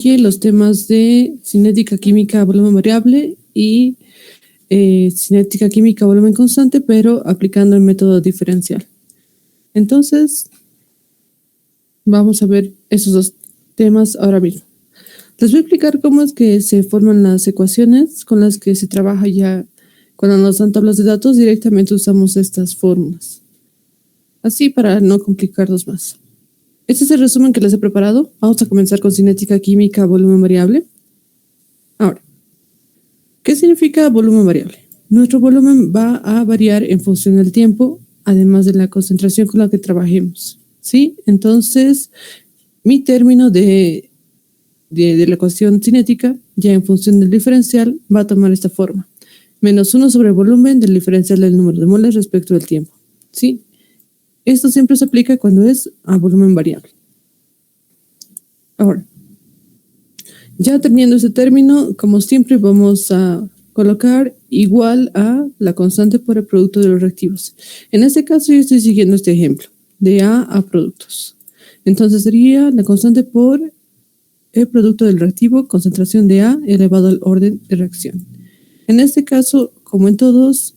los temas de cinética química, volumen variable y cinética química, volumen constante, pero aplicando el método diferencial. Entonces, vamos a ver esos dos temas ahora mismo. Les voy a explicar cómo es que se forman las ecuaciones con las que se trabaja ya cuando nos dan tablas de datos. Directamente usamos estas fórmulas. Así para no complicarlos más. Este es el resumen que les he preparado. Vamos a comenzar con cinética química, volumen variable. Ahora, ¿qué significa volumen variable? Nuestro volumen va a variar en función del tiempo, además de la concentración con la que trabajemos. ¿Sí? Entonces, mi término de la ecuación cinética, ya en función del diferencial, va a tomar esta forma. -1 sobre el volumen del diferencial del número de moles respecto del tiempo. ¿Sí? Esto siempre se aplica cuando es a volumen variable. Ahora, ya teniendo ese término, como siempre, vamos a colocar igual a la constante por el producto de los reactivos. En este caso, yo estoy siguiendo este ejemplo, de A productos. Entonces sería la constante por el producto del reactivo, concentración de A elevado al orden de reacción. En este caso, como en todos,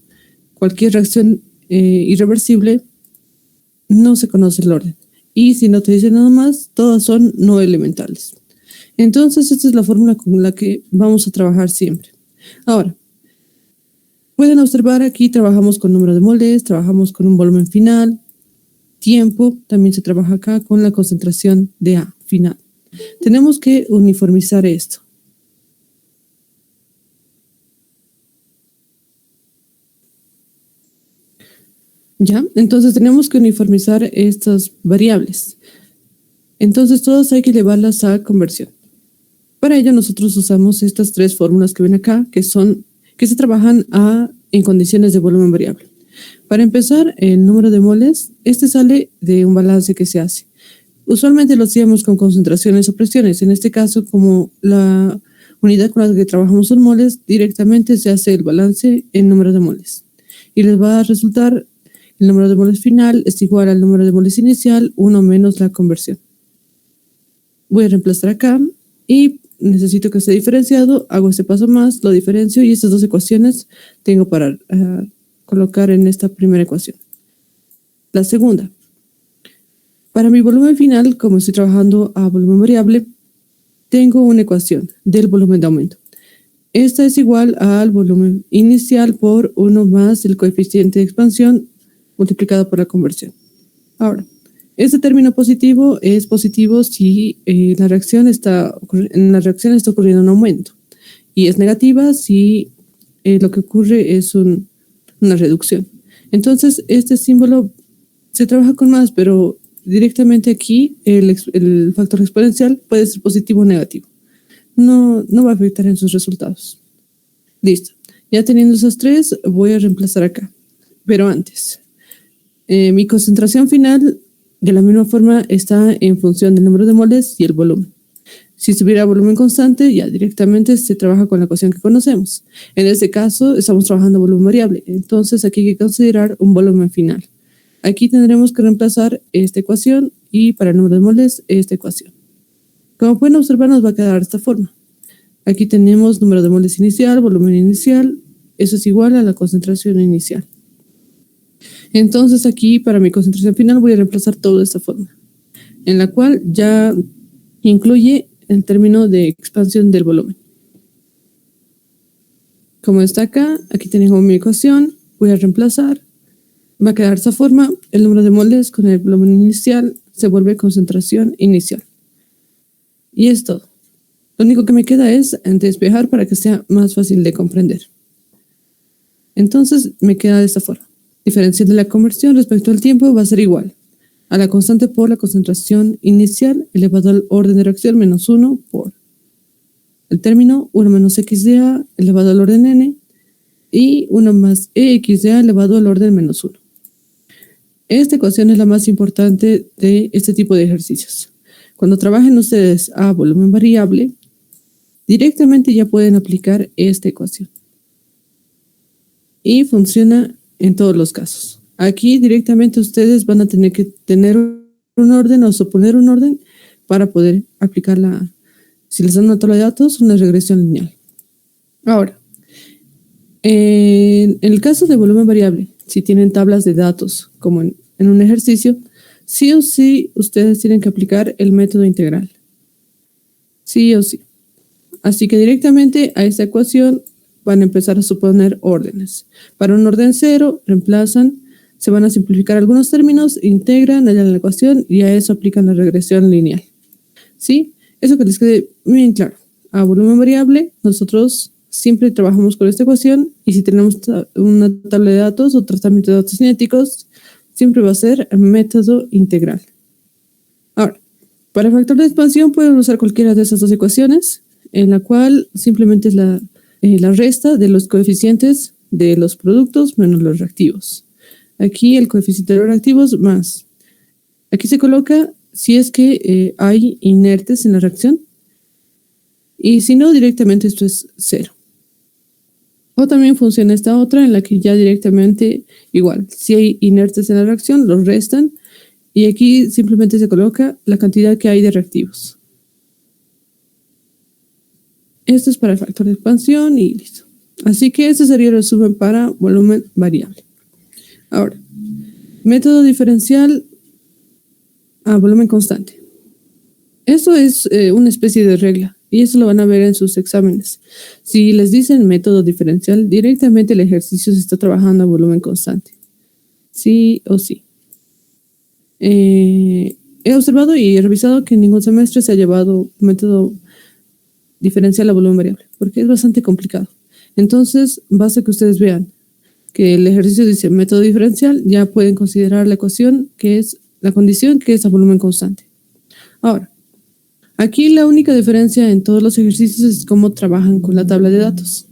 cualquier reacción irreversible, no se conoce el orden. Y si no te dice nada más, todas son no elementales. Entonces, esta es la fórmula con la que vamos a trabajar siempre. Ahora, pueden observar aquí, trabajamos con número de moles, trabajamos con un volumen final, tiempo, también se trabaja acá con la concentración de A final. Tenemos que uniformizar esto. ¿Ya? Entonces tenemos que uniformizar estas variables. Entonces todas hay que llevarlas a conversión. Para ello nosotros usamos estas tres fórmulas que ven acá, que se trabajan en condiciones de volumen variable. Para empezar, el número de moles, este sale de un balance que se hace. Usualmente lo hacíamos con concentraciones o presiones. En este caso, como la unidad con la que trabajamos son moles, directamente se hace el balance en número de moles. Y les va a resultar el número de moles final es igual al número de moles inicial, 1 menos la conversión. Voy a reemplazar acá y necesito que esté diferenciado. Hago este paso más, lo diferencio y estas dos ecuaciones tengo para colocar en esta primera ecuación. La segunda. Para mi volumen final, como estoy trabajando a volumen variable, tengo una ecuación del volumen de aumento. Esta es igual al volumen inicial por 1 más el coeficiente de expansión multiplicado por la conversión. Ahora, este término positivo es positivo si en la reacción está ocurriendo un aumento. Y es negativa si lo que ocurre es una reducción. Entonces, este símbolo se trabaja con más, pero directamente aquí el factor exponencial puede ser positivo o negativo. No va a afectar en sus resultados. Listo. Ya teniendo esas tres, voy a reemplazar acá. Pero antes, mi concentración final de la misma forma está en función del número de moles y el volumen. Si estuviera volumen constante, ya directamente se trabaja con la ecuación que conocemos. En este caso, estamos trabajando volumen variable. Entonces, aquí hay que considerar un volumen final. Aquí tendremos que reemplazar esta ecuación y para el número de moles, esta ecuación. Como pueden observar, nos va a quedar de esta forma. Aquí tenemos número de moles inicial, volumen inicial. Eso es igual a la concentración inicial. Entonces, aquí para mi concentración final voy a reemplazar todo de esta forma, en la cual ya incluye el término de expansión del volumen. Como está acá, aquí tengo mi ecuación, voy a reemplazar. Va a quedar de esta forma, el número de moles con el volumen inicial se vuelve concentración inicial. Y es todo. Lo único que me queda es despejar para que sea más fácil de comprender. Entonces me queda de esta forma. Diferencial de la conversión respecto al tiempo va a ser igual a la constante por la concentración inicial elevado al orden de reacción menos 1 por el término 1 menos x de a elevado al orden n y 1 más ex de a elevado al orden menos 1. Esta ecuación es la más importante de este tipo de ejercicios. Cuando trabajen ustedes a volumen variable, directamente ya pueden aplicar esta ecuación. Y funciona en todos los casos. Aquí directamente ustedes van a tener que tener un orden o suponer un orden para poder aplicarla Si les dan una tabla de datos, una regresión lineal. Ahora, en el caso de volumen variable, si tienen tablas de datos como en un ejercicio, sí o sí ustedes tienen que aplicar el método integral. Sí o sí. Así que directamente a esta ecuación van a empezar a suponer órdenes. Para un orden cero, reemplazan, se van a simplificar algunos términos, integran allá la ecuación y a eso aplican la regresión lineal. ¿Sí? Eso que les quede bien claro. A volumen variable, nosotros siempre trabajamos con esta ecuación y si tenemos una tabla de datos o tratamiento de datos cinéticos, siempre va a ser método integral. Ahora, para el factor de expansión pueden usar cualquiera de esas dos ecuaciones, en la cual simplemente es la resta de los coeficientes de los productos menos los reactivos. Aquí el coeficiente de los reactivos más. Aquí se coloca si es que hay inertes en la reacción y si no, directamente esto es 0. O también funciona esta otra en la que ya directamente igual, si hay inertes en la reacción, los restan y aquí simplemente se coloca la cantidad que hay de reactivos. Esto es para el factor de expansión y listo. Así que este sería el resumen para volumen variable. Ahora, método diferencial a volumen constante. Esto es una especie de regla y eso lo van a ver en sus exámenes. Si les dicen método diferencial, directamente el ejercicio se está trabajando a volumen constante. Sí o sí. He observado y he revisado que en ningún semestre se ha llevado método diferencial a volumen variable, porque es bastante complicado. Entonces, basta que ustedes vean que el ejercicio dice método diferencial, ya pueden considerar la ecuación que es la condición que es a volumen constante. Ahora, aquí la única diferencia en todos los ejercicios es cómo trabajan con la tabla de datos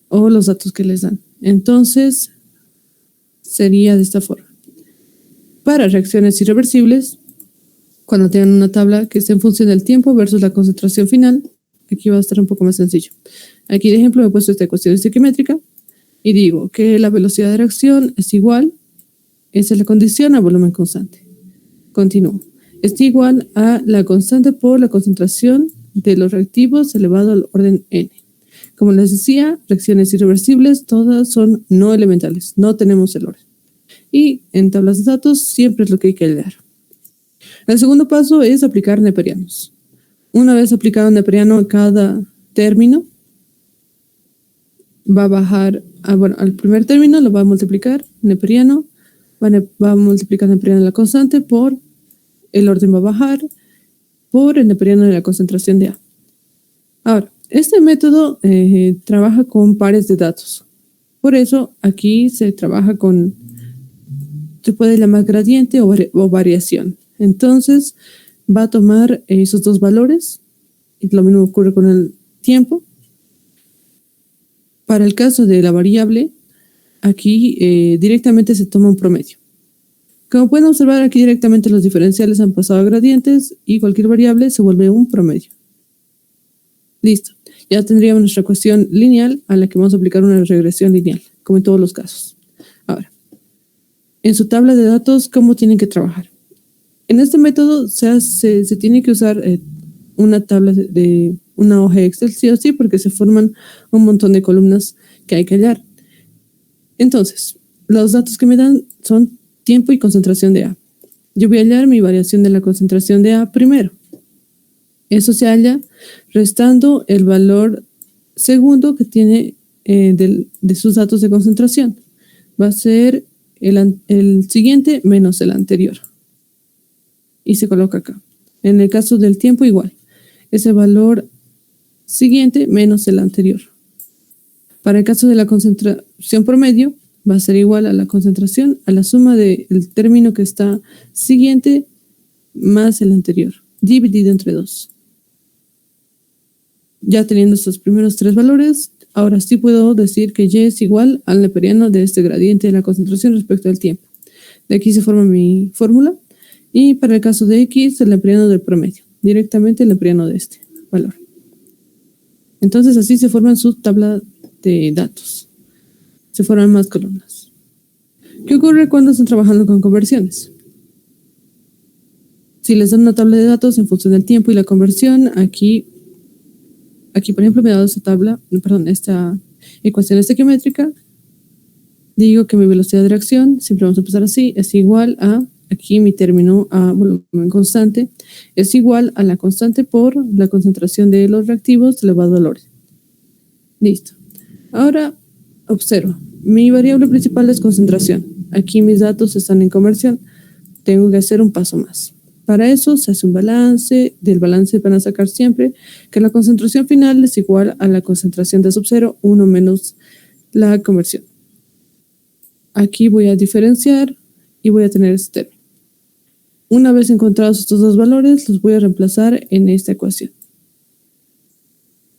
o los datos que les dan. Entonces, sería de esta forma. Para reacciones irreversibles, cuando tengan una tabla que esté en función del tiempo versus la concentración final, aquí va a estar un poco más sencillo. Aquí de ejemplo me he puesto esta ecuación estequiométrica y digo que la velocidad de reacción es igual, esa es la condición a volumen constante. Continúo. Es igual a la constante por la concentración de los reactivos elevado al orden n. Como les decía, reacciones irreversibles todas son no elementales, no tenemos el orden. Y en tablas de datos siempre es lo que hay que hallar. El segundo paso es aplicar neperianos. Una vez aplicado neperiano a cada término, va a bajar, al primer término lo va a multiplicar neperiano, va a multiplicar neperiano la constante por el orden va a bajar por el neperiano de la concentración de A. Ahora, este método trabaja con pares de datos. Por eso aquí se trabaja con, se puede llamar gradiente o variación. Entonces va a tomar esos dos valores y lo mismo ocurre con el tiempo. Para el caso de la variable, aquí directamente se toma un promedio. Como pueden observar, aquí directamente los diferenciales han pasado a gradientes y cualquier variable se vuelve un promedio. Listo. Ya tendríamos nuestra ecuación lineal a la que vamos a aplicar una regresión lineal, como en todos los casos. Ahora, en su tabla de datos, ¿cómo tienen que trabajar? En este método se tiene que usar una tabla de una hoja Excel, sí o sí, porque se forman un montón de columnas que hay que hallar. Entonces, los datos que me dan son tiempo y concentración de A. Yo voy a hallar mi variación de la concentración de A primero. Eso se halla restando el valor segundo que tiene de sus datos de concentración. Va a ser el siguiente menos el anterior. Y se coloca acá. En el caso del tiempo igual. Ese valor siguiente menos el anterior. Para el caso de la concentración promedio, va a ser igual a la concentración, a la suma del término que está siguiente más el anterior, dividido entre 2. Ya teniendo estos primeros tres valores, ahora sí puedo decir que Y es igual al neperiano de este gradiente de la concentración respecto al tiempo. De aquí se forma mi fórmula. Y para el caso de X, el neperiano del promedio, directamente el neperiano de este valor. Entonces así se forman su tabla de datos. Se forman más columnas. ¿Qué ocurre cuando están trabajando con conversiones? Si les dan una tabla de datos en función del tiempo y la conversión, aquí aquí por ejemplo me ha dado esta ecuación estequiométrica. Digo que mi velocidad de reacción, siempre vamos a empezar así, es igual a, aquí mi término a volumen constante, es igual a la constante por la concentración de los reactivos elevado al orden. Listo. Ahora observo, mi variable principal es concentración. Aquí mis datos están en conversión. Tengo que hacer un paso más. Para eso se hace un balance. Del balance van a sacar siempre que la concentración final es igual a la concentración de sub 0, 1 menos la conversión. Aquí voy a diferenciar y voy a tener este término. Una vez encontrados estos dos valores, los voy a reemplazar en esta ecuación.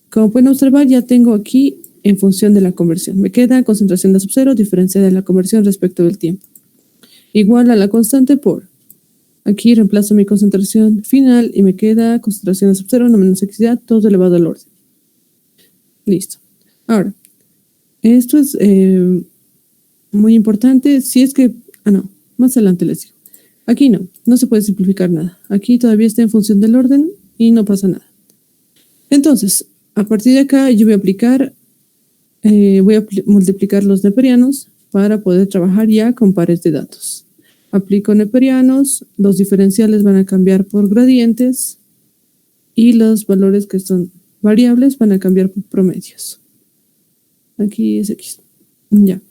Como pueden observar, ya tengo aquí en función de la conversión. Me queda concentración de sub 0, diferencia de la conversión respecto del tiempo. Igual a la constante por. Aquí reemplazo mi concentración final y me queda concentración de sub 0, 1 menos x ya, todo elevado al orden. Listo. Ahora, esto es muy importante si es que... no, más adelante les digo. Aquí no se puede simplificar nada. Aquí todavía está en función del orden y no pasa nada. Entonces, a partir de acá yo voy a multiplicar los neperianos para poder trabajar ya con pares de datos. Aplico neperianos, los diferenciales van a cambiar por gradientes y los valores que son variables van a cambiar por promedios. Aquí es X. Ya.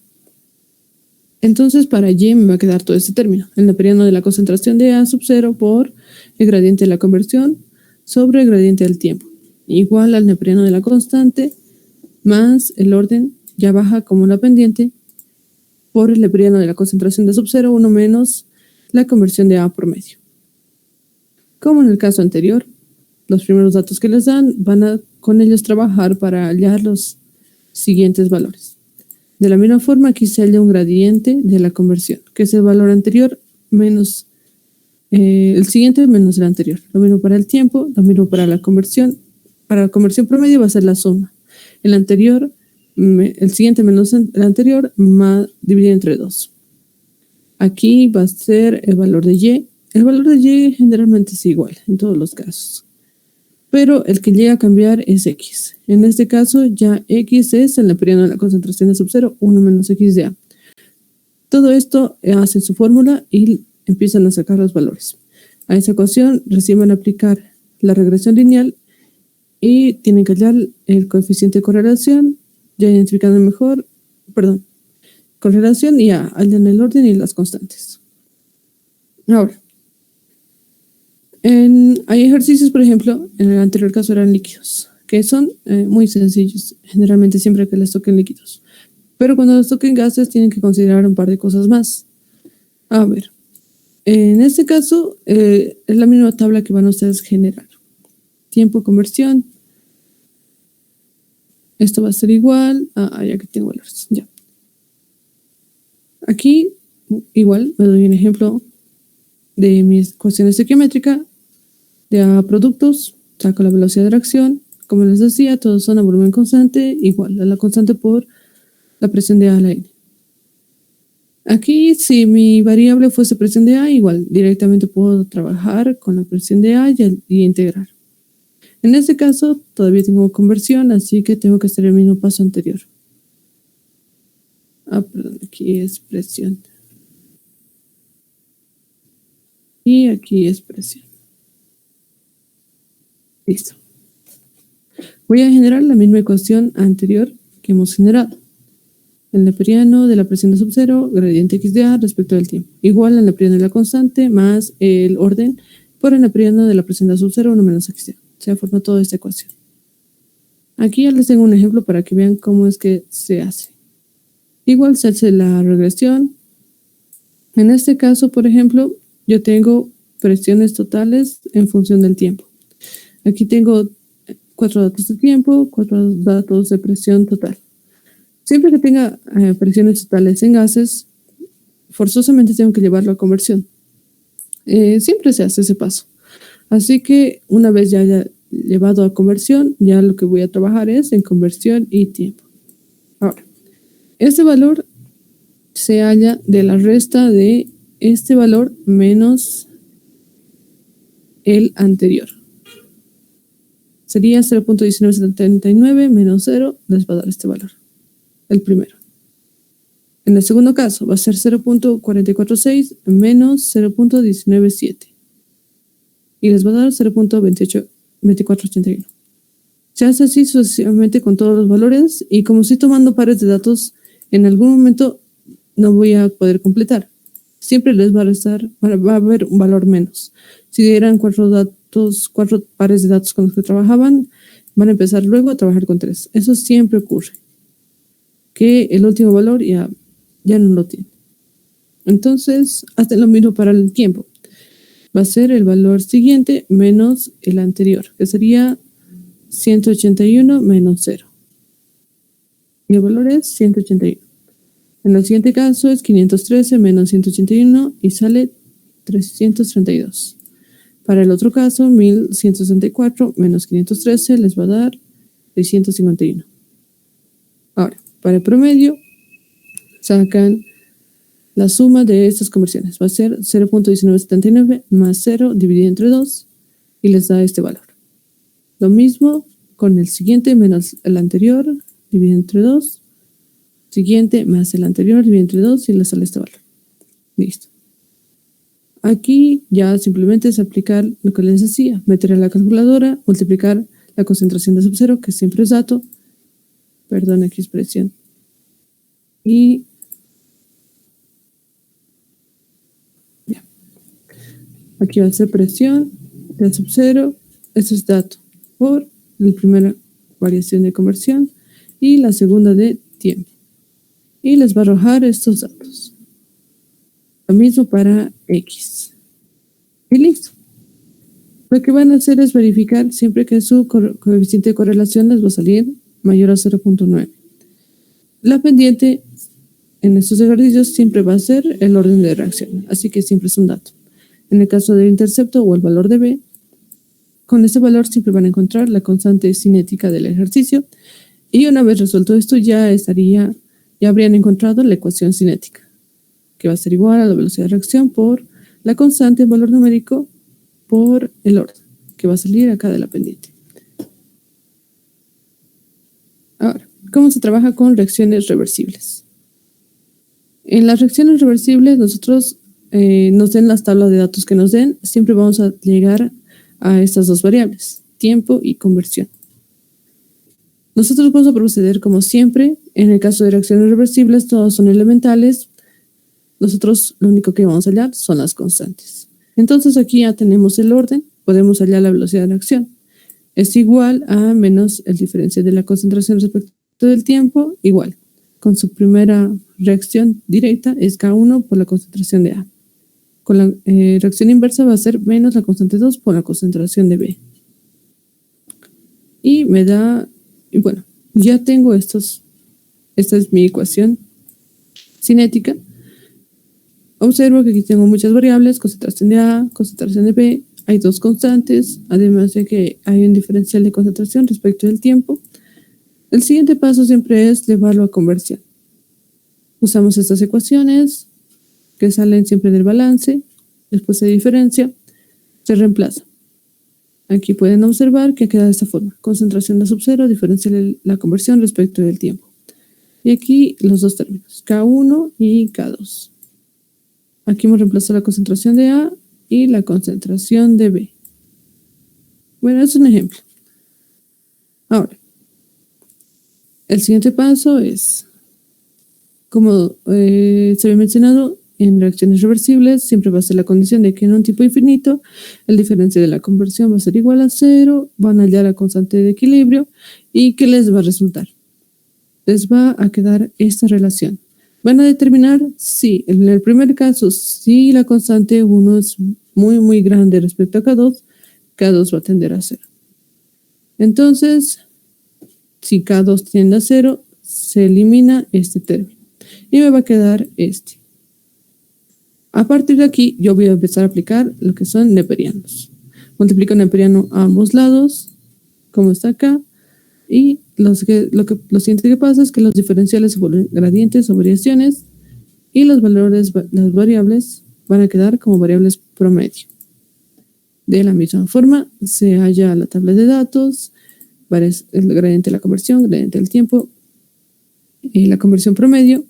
Entonces para Y me va a quedar todo este término. El neperiano de la concentración de A sub 0 por el gradiente de la conversión sobre el gradiente del tiempo. Igual al neperiano de la constante más el orden ya baja como la pendiente por el neperiano de la concentración de sub 0, 1 menos la conversión de A por medio. Como en el caso anterior, los primeros datos que les dan van a con ellos trabajar para hallar los siguientes valores. De la misma forma, aquí se halla un gradiente de la conversión, que es el valor anterior menos el siguiente menos el anterior. Lo mismo para el tiempo, lo mismo para la conversión. Para la conversión promedio va a ser la suma. El siguiente menos el anterior dividido entre 2. Aquí va a ser el valor de Y. El valor de Y generalmente es igual en todos los casos. Pero el que llega a cambiar es X. En este caso ya X es el neperiano de la concentración de sub 0, 1 menos X de A. Todo esto hace su fórmula y empiezan a sacar los valores. A esa ecuación recién van a aplicar la regresión lineal y tienen que hallar el coeficiente de correlación, ya identificando mejor, correlación y ya hallan el orden y las constantes. Ahora, hay ejercicios, por ejemplo, en el anterior caso eran líquidos, que son muy sencillos, generalmente siempre que les toquen líquidos. Pero cuando les toquen gases tienen que considerar un par de cosas más. A ver, en este caso es la misma tabla que van a ustedes generar. Tiempo, conversión. Esto va a ser igual a ya que tengo valores. Ya. Aquí, igual, me doy un ejemplo de mi ecuación estequiométrica de A productos. Saco la velocidad de reacción. Como les decía, todos son a volumen constante, igual a la constante por la presión de A a la N. Aquí, si mi variable fuese presión de A, igual, directamente puedo trabajar con la presión de A y integrar. En este caso, todavía tengo conversión, así que tengo que hacer el mismo paso anterior. Aquí es presión. Y aquí es presión. Listo. Voy a generar la misma ecuación anterior que hemos generado. El neperiano de la presión de sub 0, gradiente X de A respecto del tiempo. Igual al neperiano de la constante más el orden por el neperiano de la presión de sub 0, 1 menos X de A. Se forma toda esta ecuación. Aquí ya les tengo un ejemplo para que vean cómo es que se hace. Igual se hace la regresión. En este caso, por ejemplo, yo tengo presiones totales en función del tiempo. Aquí tengo 4 datos de tiempo, 4 datos de presión total. Siempre que tenga presiones totales en gases, forzosamente tengo que llevarlo a conversión. Siempre se hace ese paso. Así que una vez ya haya llevado a conversión, ya lo que voy a trabajar es en conversión y tiempo. Ahora, este valor se halla de la resta de este valor menos el anterior. Sería 0.1979 menos 0, les va a dar este valor, el primero. En el segundo caso va a ser 0.446 menos 0.197 y les va a dar 0.2481. Se hace así sucesivamente con todos los valores y como estoy tomando pares de datos, en algún momento no voy a poder completar. Siempre les va a restar, va a haber un valor menos. Si dieran 4 pares de datos con los que trabajaban, van a empezar luego a trabajar con 3. Eso siempre ocurre. Que el último valor ya no lo tiene. Entonces, hacen lo mismo para el tiempo. Va a ser el valor siguiente menos el anterior, que sería 181 menos 0. Y el valor es 181. En el siguiente caso es 513 menos 181 y sale 332. Para el otro caso, 1164 menos 513 les va a dar 651. Ahora, para el promedio, sacan la suma de estas conversiones. Va a ser 0.1979 más 0 dividido entre 2 y les da este valor. Lo mismo con el siguiente menos el anterior dividido entre 2. Siguiente más el anterior dividido entre 2 y les sale este valor. Listo. Aquí ya simplemente es aplicar lo que les decía. Meter a la calculadora, multiplicar la concentración de sub-0, que siempre es dato. Perdón, aquí es presión. Y ya. Aquí va a ser presión de sub-0. Eso es dato por la primera variación de conversión y la segunda de tiempo. Y les va a arrojar estos datos. Lo mismo para X. Y listo. Lo que van a hacer es verificar siempre que su coeficiente de correlación les va a salir mayor a 0.9. La pendiente en estos ejercicios siempre va a ser el orden de reacción, así que siempre es un dato. En el caso del intercepto o el valor de B, con este valor siempre van a encontrar la constante cinética del ejercicio y una vez resuelto esto ya habrían encontrado la ecuación cinética, que va a ser igual a la velocidad de reacción por la constante en valor numérico por el orden, que va a salir acá de la pendiente. Ahora, ¿cómo se trabaja con reacciones reversibles? En las reacciones reversibles, nosotros nos den las tablas de datos que nos den, siempre vamos a llegar a estas dos variables, tiempo y conversión. Nosotros vamos a proceder como siempre. En el caso de reacciones reversibles, todas son elementales. Nosotros lo único que vamos a hallar son las constantes. Entonces aquí ya tenemos el orden, podemos hallar la velocidad de reacción. Es igual a menos el diferencial de la concentración respecto del tiempo, igual. Con su primera reacción directa es K1 por la concentración de A. Con la reacción inversa va a ser menos la constante 2 por la concentración de B. Y me da, bueno, ya tengo esta es mi ecuación cinética. Observo que aquí tengo muchas variables, concentración de A, concentración de B, hay dos constantes, además de que hay un diferencial de concentración respecto del tiempo. El siguiente paso siempre es llevarlo a conversión. Usamos estas ecuaciones que salen siempre del balance, después se diferencia, se reemplaza. Aquí pueden observar que queda de esta forma, concentración de sub-0, diferencial de la conversión respecto del tiempo. Y aquí los dos términos, K1 y K2. Aquí hemos reemplazado la concentración de A y la concentración de B. Bueno, es un ejemplo. Ahora, el siguiente paso es, como se había mencionado, en reacciones reversibles siempre va a ser la condición de que en un tipo infinito el diferencial de la conversión va a ser igual a 0, van a hallar la constante de equilibrio y ¿qué les va a resultar? Les va a quedar esta relación. Van a determinar si, en el primer caso, si la constante 1 es muy, muy grande respecto a K2, K2 va a tender a 0. Entonces, si K2 tiende a 0, se elimina este término y me va a quedar este. A partir de aquí, yo voy a empezar a aplicar lo que son neperianos. Multiplico neperiano a ambos lados, como está acá, y lo siguiente que pasa es que los diferenciales se vuelven gradientes o variaciones y los valores, las variables, van a quedar como variables promedio. De la misma forma, se halla la tabla de datos, el gradiente de la conversión, gradiente del tiempo, la conversión promedio.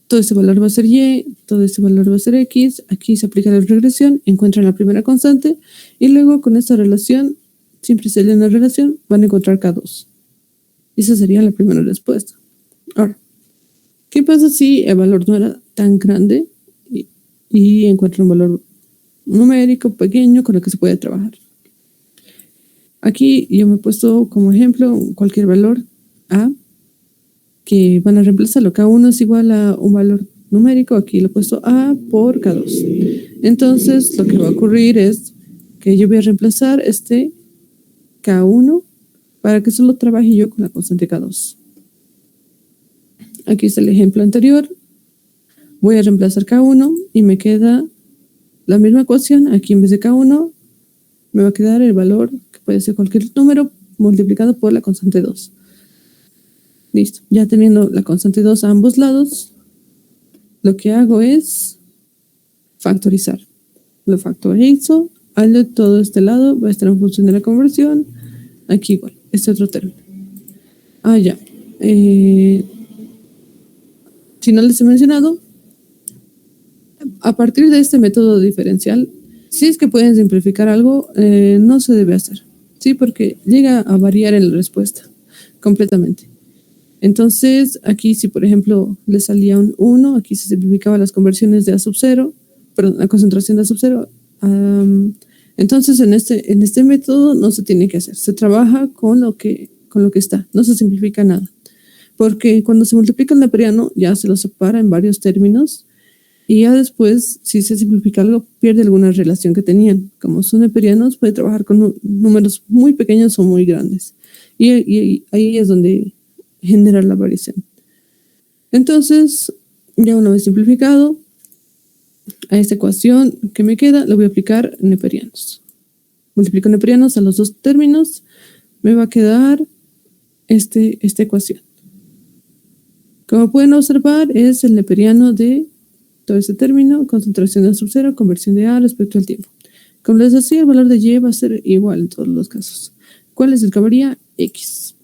Todo este valor va a ser y, todo este valor va a ser x. Aquí se aplica la regresión, encuentran la primera constante y luego con esta relación, siempre se lee una relación, van a encontrar K2. Y esa sería la primera respuesta. Ahora, ¿qué pasa si el valor no era tan grande y encuentran un valor numérico pequeño con el que se puede trabajar? Aquí yo me he puesto como ejemplo cualquier valor A, que van a reemplazarlo. K1 es igual a un valor numérico, aquí lo he puesto A por K2. Entonces, lo que va a ocurrir es que yo voy a reemplazar este K1 para que solo trabaje yo con la constante K2. Aquí está el ejemplo anterior. Voy a reemplazar K1 y me queda la misma ecuación. Aquí en vez de K1 me va a quedar el valor, que puede ser cualquier número, multiplicado por la constante 2. Listo. Ya teniendo la constante 2 a ambos lados, lo que hago es factorizar. Lo factorizo, al todo este lado va a estar en función de la conversión. Aquí igual, este otro término. Ya. Si no les he mencionado, a partir de este método diferencial, si es que pueden simplificar algo, no se debe hacer, ¿sí? Porque llega a variar en la respuesta completamente. Entonces, aquí si por ejemplo le salía un 1, aquí se simplificaba las conversiones de A sub 0, perdón, la concentración de A sub 0. Entonces, en este método no se tiene que hacer, se trabaja con lo que está, no se simplifica nada. Porque cuando se multiplica el neperiano, ya se lo separa en varios términos y ya después, si se simplifica algo, pierde alguna relación que tenían. Como son neperianos, puede trabajar con números muy pequeños o muy grandes. Y ahí es donde genera la variación. Entonces, ya una vez simplificado, a esta ecuación que me queda, le voy a aplicar neperianos. Multiplico neperianos a los dos términos, me va a quedar esta ecuación. Como pueden observar, es el neperiano de todo este término, concentración de A sub 0, conversión de A respecto al tiempo. Como les decía, el valor de Y va a ser igual en todos los casos. ¿Cuál es el que varía? X.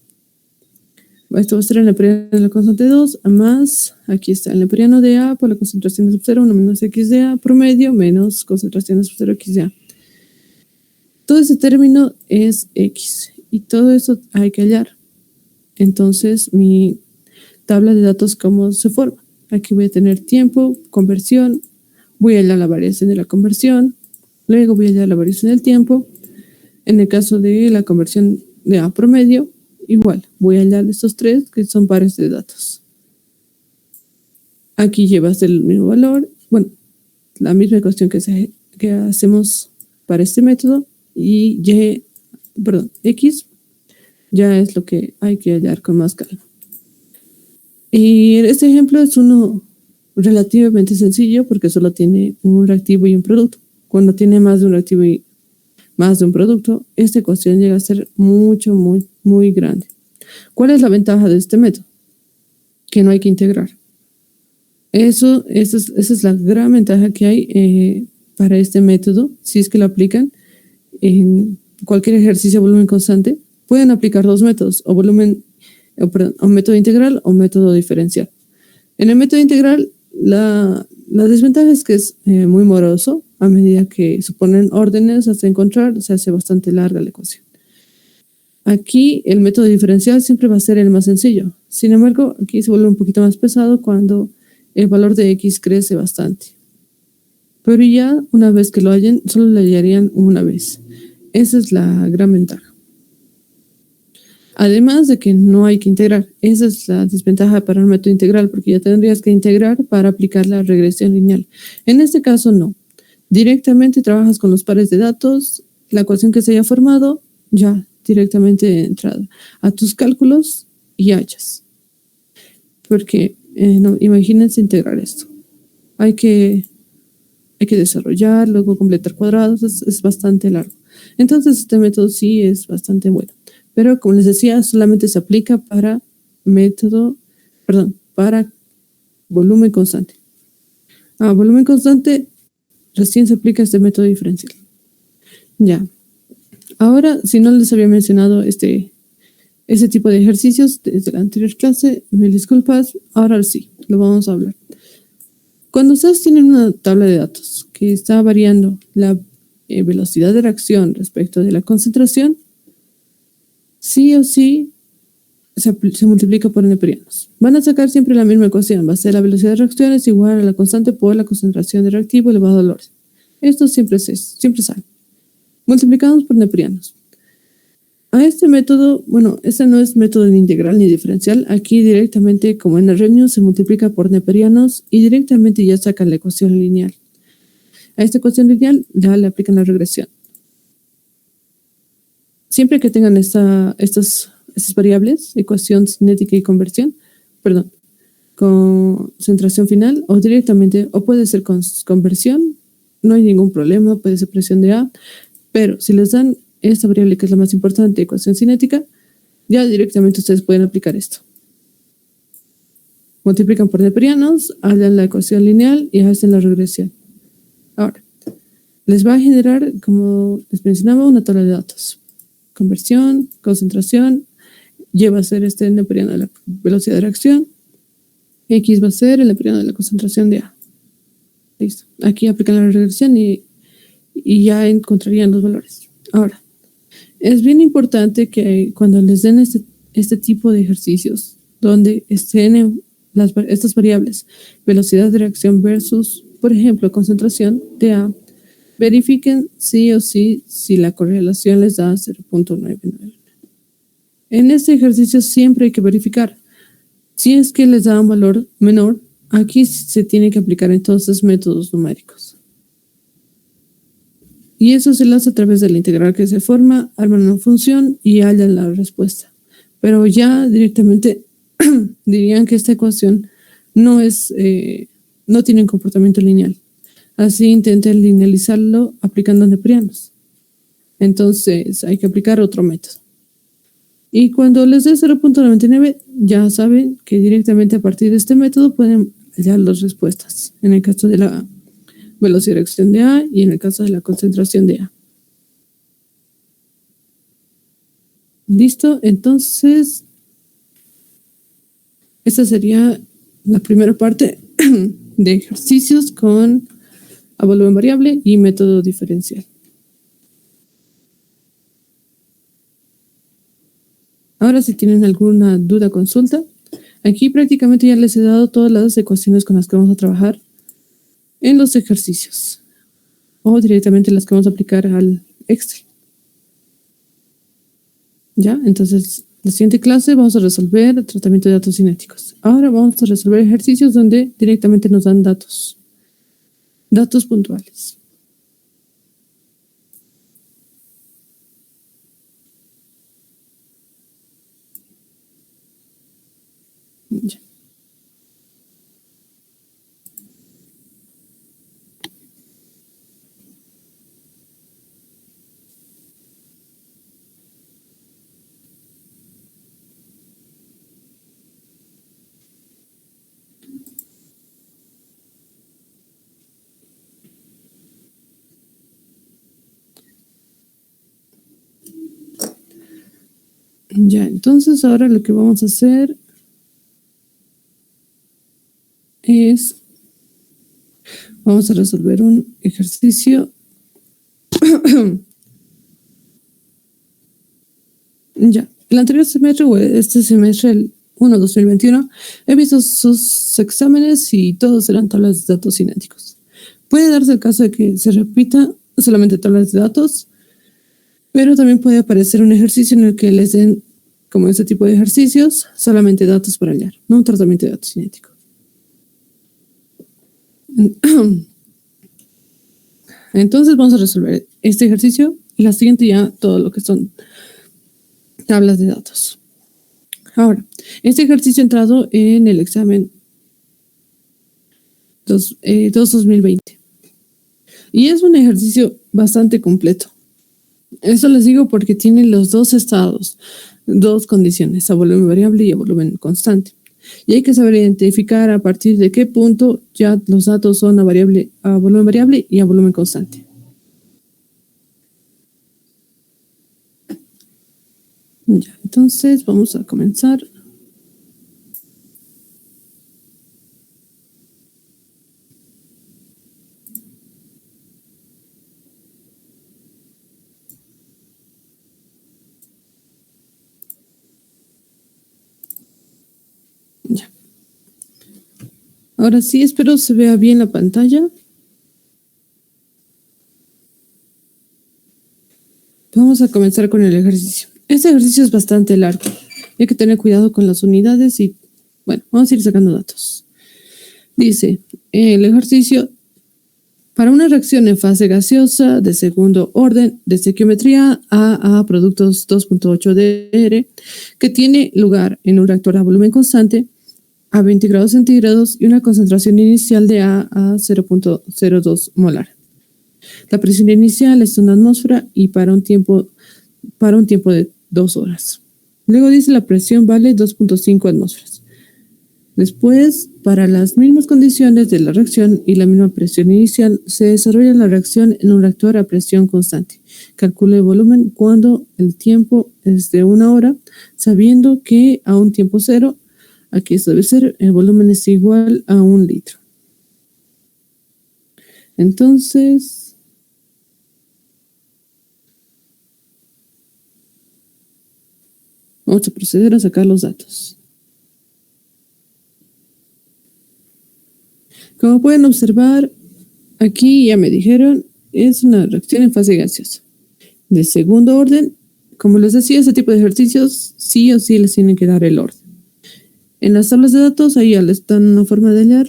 Esto va a ser el neperiano de la constante 2, a más, aquí está el neperiano de A por la concentración de sub 0, 1 menos X de A, promedio, menos concentración de sub 0, X de A. Todo ese término es X, y todo eso hay que hallar. Entonces, mi tabla de datos, ¿cómo se forma? Aquí voy a tener tiempo, conversión, voy a hallar la variación de la conversión, luego voy a hallar la variación del tiempo. En el caso de la conversión de A promedio, igual, voy a hallar estos tres que son pares de datos. Aquí llevas el mismo valor, bueno, la misma ecuación que hacemos para este método, y X ya es lo que hay que hallar con más calma. Y este ejemplo es uno relativamente sencillo porque solo tiene un reactivo y un producto. Cuando tiene más de un reactivo y más de un producto, esta ecuación llega a ser mucho, muy, muy grande. ¿Cuál es la ventaja de este método? Que no hay que integrar. Esa es la gran ventaja que hay para este método. Si es que lo aplican en cualquier ejercicio de volumen constante, pueden aplicar dos métodos, o método integral o método diferencial. En el método integral, la desventaja es que es muy moroso. A medida que suponen órdenes hasta encontrar, se hace bastante larga la ecuación. Aquí el método diferencial siempre va a ser el más sencillo. Sin embargo, aquí se vuelve un poquito más pesado cuando el valor de X crece bastante. Pero ya una vez que lo hallen, solo lo hallarían una vez. Esa es la gran ventaja. Además de que no hay que integrar. Esa es la desventaja para el método integral, porque ya tendrías que integrar para aplicar la regresión lineal. En este caso no. Directamente trabajas con los pares de datos, la ecuación que se haya formado, ya directamente de entrada a tus cálculos y hallas. Porque no, imagínense integrar esto. Hay que desarrollar, luego completar cuadrados, es bastante largo. Entonces este método sí es bastante bueno. Pero como les decía, solamente se aplica para para volumen constante. Volumen constante, recién se aplica este método diferencial. Ya. Ahora, si no les había mencionado este ese tipo de ejercicios desde la anterior clase. Mil disculpas, ahora sí, lo vamos a hablar. Cuando ustedes tienen una tabla de datos que está variando la velocidad de reacción respecto de la concentración, sí o sí se multiplica por neperianos. Van a sacar siempre la misma ecuación. Va a ser la velocidad de reacción es igual a la constante por la concentración de reactivo elevado al orden. Esto siempre sale. Multiplicamos por neperianos. A este método, bueno, este no es método ni integral ni diferencial. Aquí directamente, como en Arrhenius, se multiplica por neperianos y directamente ya sacan la ecuación lineal. A esta ecuación lineal ya le aplican la regresión. Siempre que tengan estas variables, ecuación cinética y concentración final, o directamente, o puede ser conversión, no hay ningún problema, puede ser presión de A, pero si les dan esta variable que es la más importante, ecuación cinética, ya directamente ustedes pueden aplicar esto. Multiplican por neperianos, hallan la ecuación lineal y hacen la regresión. Ahora, les va a generar, como les mencionaba, una tabla de datos. Conversión, concentración, Y va a ser este neperiano de la velocidad de reacción, X va a ser el neperiano de la concentración de A. Listo. Aquí aplican la regresión y ya encontrarían los valores. Ahora, es bien importante que cuando les den este tipo de ejercicios, donde estén estas variables, velocidad de reacción versus, por ejemplo, concentración de A, verifiquen sí o sí si la correlación les da 0.99. En este ejercicio siempre hay que verificar. Si es que les da un valor menor, aquí se tiene que aplicar entonces métodos numéricos. Y eso se lo hace a través de la integral que se forma, arman una función y hallan la respuesta. Pero ya directamente dirían que esta ecuación no tiene un comportamiento lineal. Así intenten linealizarlo aplicando neperianos. Entonces hay que aplicar otro método. Y cuando les dé 0.99, ya saben que directamente a partir de este método pueden hallar las respuestas. En el caso de la velocidad de reacción de A y en el caso de la concentración de A. Listo, entonces esta sería la primera parte de ejercicios a volumen variable y método diferencial. Ahora, si tienen alguna duda, consulta. Aquí prácticamente ya les he dado todas las ecuaciones con las que vamos a trabajar en los ejercicios o directamente las que vamos a aplicar al Excel. ¿Ya? Entonces, la siguiente clase vamos a resolver tratamiento de datos cinéticos. Ahora vamos a resolver ejercicios donde directamente nos dan datos puntuales. Ya. Ya, entonces ahora lo que vamos a hacer es, vamos a resolver un ejercicio. Ya, el anterior semestre o este semestre, el 1-2021, he visto sus exámenes y todos eran tablas de datos cinéticos. Puede darse el caso de que se repita solamente tablas de datos, pero también puede aparecer un ejercicio en el que les den, como este tipo de ejercicios, solamente datos para hallar, no un tratamiento de datos cinéticos. Entonces vamos a resolver este ejercicio y la siguiente ya todo lo que son tablas de datos. Ahora, este ejercicio ha entrado en el examen 2020 y es un ejercicio bastante completo. Eso les digo porque tiene los dos estados, dos condiciones, a volumen variable y a volumen constante. Y hay que saber identificar a partir de qué punto ya los datos son a volumen variable y a volumen constante. Ya, Entonces vamos a comenzar. Ya. Ahora sí, espero se vea bien la pantalla. Vamos a comenzar con el ejercicio. Este ejercicio es bastante largo. Hay que tener cuidado con las unidades y, bueno, vamos a ir sacando datos. Dice, el ejercicio, para una reacción en fase gaseosa de segundo orden de estequiometría a productos 2.8 dr, que tiene lugar en un reactor a volumen constante a 20 grados centígrados y una concentración inicial de A a 0.02 molar. La presión inicial es una atmósfera y para un tiempo de 2 horas. Luego dice la presión vale 2.5 atmósferas. Después, para las mismas condiciones de la reacción y la misma presión inicial, se desarrolla la reacción en un reactor a presión constante. Calcule el volumen cuando el tiempo es de 1 hora, sabiendo que a un tiempo cero, aquí debe ser, el volumen es igual a 1 litro. Entonces, vamos a proceder a sacar los datos. Como pueden observar, aquí ya me dijeron, es una reacción en fase gaseosa. De segundo orden, como les decía, este tipo de ejercicios sí o sí les tienen que dar el orden. En las tablas de datos, ahí ya les dan una forma de hallar,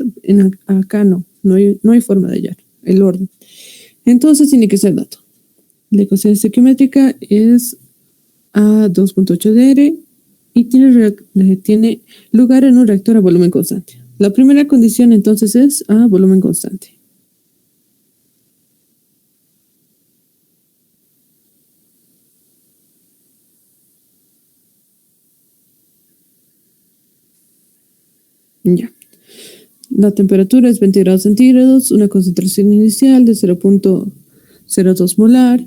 acá no hay forma de hallar el orden. Entonces tiene que ser dato. La ecuación estequiométrica es a 2.8 dr y tiene lugar en un reactor a volumen constante. La primera condición entonces es a volumen constante. Ya. La temperatura es 20 grados centígrados, una concentración inicial de 0.02 molar.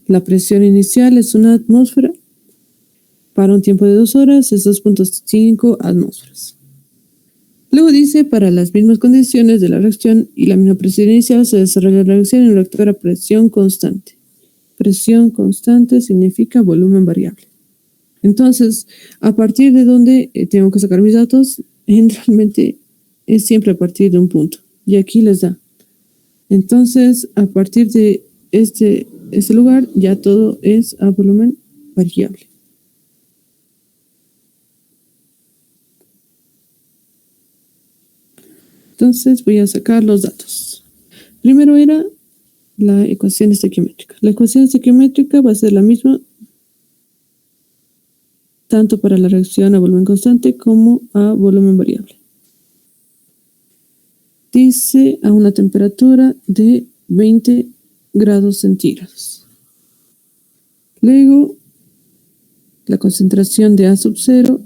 La presión inicial es una atmósfera. Para un tiempo de 2 horas es 2.5 atmósferas. Luego dice, para las mismas condiciones de la reacción y la misma presión inicial, se desarrolla la reacción en un reactor a presión constante. Presión constante significa volumen variable. Entonces, a partir de donde tengo que sacar mis datos, generalmente es siempre a partir de un punto. Y aquí les da. Entonces, a partir de este lugar, ya todo es a volumen variable. Entonces voy a sacar los datos. Primero era la ecuación estequiométrica. La ecuación estequiométrica va a ser la misma tanto para la reacción a volumen constante como a volumen variable. Dice a una temperatura de 20 grados centígrados. Luego, la concentración de A sub 0